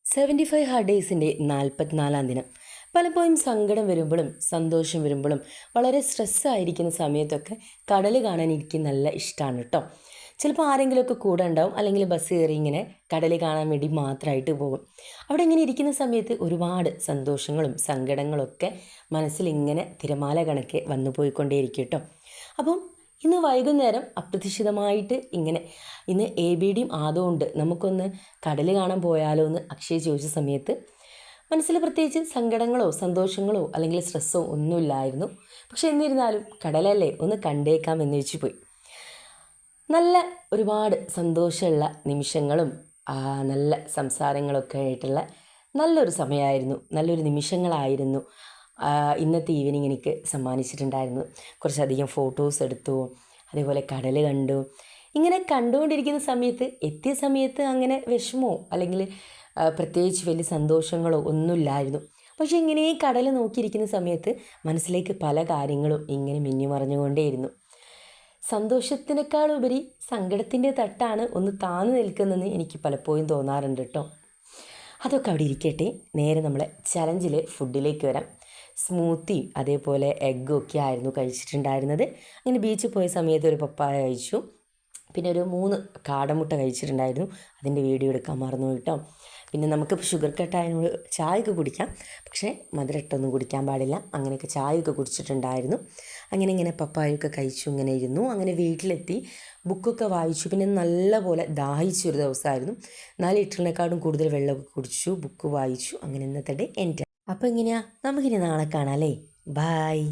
75 hard ഡേയ്സിൻ്റെ 44-ാം ദിനം. പലപ്പോഴും സങ്കടം വരുമ്പോഴും സന്തോഷം വരുമ്പോഴും വളരെ സ്ട്രെസ്സായിരിക്കുന്ന സമയത്തൊക്കെ കടൽ കാണാൻ എനിക്ക് നല്ല ഇഷ്ടമാണ് കേട്ടോ. ചിലപ്പോൾ ആരെങ്കിലുമൊക്കെ കൂടെ ഉണ്ടാവും, അല്ലെങ്കിൽ ബസ് കയറി ഇങ്ങനെ കടൽ കാണാൻ വേണ്ടി മാത്രമായിട്ട് പോകും. അവിടെ ഇങ്ങനെ ഇരിക്കുന്ന സമയത്ത് ഒരുപാട് സന്തോഷങ്ങളും സങ്കടങ്ങളൊക്കെ മനസ്സിലിങ്ങനെ തിരമാല കണക്കെ വന്നു പോയിക്കൊണ്ടേയിരിക്കും കേട്ടോ. അപ്പം ഇന്ന് വൈകുന്നേരം അപ്രതീക്ഷിതമായിട്ട് ഇങ്ങനെ ഇന്ന് ABDയും ആദമുണ്ട്, നമുക്കൊന്ന് കടൽ കാണാൻ പോയാലോ എന്ന് അക്ഷയ് ചോദിച്ച സമയത്ത് മനസ്സിൽ പ്രത്യേകിച്ച് സങ്കടങ്ങളോ സന്തോഷങ്ങളോ അല്ലെങ്കിൽ സ്ട്രെസ്സോ ഒന്നുമില്ലായിരുന്നു. പക്ഷെ എന്നിരുന്നാലും കടലല്ലേ, ഒന്ന് കണ്ടേക്കാം എന്ന് വെച്ച് പോയി. നല്ല ഒരുപാട് സന്തോഷമുള്ള നിമിഷങ്ങളും നല്ല സംസാരങ്ങളൊക്കെ ആയിട്ടുള്ള നല്ലൊരു സമയമായിരുന്നു, നല്ലൊരു നിമിഷങ്ങളായിരുന്നു ഇന്നത്തെ ഈവനിങ് എനിക്ക് സമ്മാനിച്ചിട്ടുണ്ടായിരുന്നു. കുറച്ചധികം ഫോട്ടോസ് എടുത്തു, അതേപോലെ കടൽ കണ്ടു. ഇങ്ങനെ കണ്ടുകൊണ്ടിരിക്കുന്ന സമയത്ത് എത്തിയ സമയത്ത് അങ്ങനെ വിഷമോ അല്ലെങ്കിൽ പ്രത്യേകിച്ച് വലിയ സന്തോഷങ്ങളോ ഒന്നുമില്ലായിരുന്നു. പക്ഷേ ഇങ്ങനെ കടൽ നോക്കിയിരിക്കുന്ന സമയത്ത് മനസ്സിലേക്ക് പല കാര്യങ്ങളും ഇങ്ങനെ മിന്നി മറിഞ്ഞുകൊണ്ടേയിരുന്നു. സന്തോഷത്തിനേക്കാളുപരി സങ്കടത്തിൻ്റെ തട്ടാണ് ഒന്ന് താന്നു നിൽക്കുന്നതെന്ന് എനിക്ക് പലപ്പോഴും തോന്നാറുണ്ട് കേട്ടോ. അതൊക്കെ അവിടെ ഇരിക്കട്ടെ, നേരെ നമ്മളെ ചലഞ്ചിൽ ഫുഡിലേക്ക് വരാം. സ്മൂത്തി അതേപോലെ എഗ്ഗും ഒക്കെ ആയിരുന്നു കഴിച്ചിട്ടുണ്ടായിരുന്നത്. അങ്ങനെ ബീച്ചിൽ പോയ സമയത്ത് ഒരു പപ്പായ കഴിച്ചു, പിന്നെ ഒരു 3 കാടമുട്ട കഴിച്ചിട്ടുണ്ടായിരുന്നു. അതിൻ്റെ വീഡിയോ എടുക്കാൻ മറന്നു കേട്ടോ. പിന്നെ നമുക്ക് ഷുഗർ കട്ടായതിനോട് ചായയൊക്കെ കുടിക്കാം, പക്ഷേ മധുരട്ടൊന്നും കുടിക്കാൻ പാടില്ല. അങ്ങനെയൊക്കെ ചായയൊക്കെ കുടിച്ചിട്ടുണ്ടായിരുന്നു. അങ്ങനെ ഇങ്ങനെ പപ്പായൊക്കെ കഴിച്ചു, ഇങ്ങനെ ഇരുന്നു. അങ്ങനെ വീട്ടിലെത്തി ബുക്കൊക്കെ വായിച്ചു. പിന്നെ നല്ലപോലെ ദാഹിച്ചൊരു ദിവസമായിരുന്നു. 4 ലിറ്ററിനെക്കാളും കൂടുതൽ വെള്ളമൊക്കെ കുടിച്ചു, ബുക്ക് വായിച്ചു. അങ്ങനെ ഇന്നത്തെ ഡേ എൻ്റെ. അപ്പോൾ എങ്ങനെയാ, നമുക്കിനി നാളെ കാണാം അല്ലേ. ബായ്.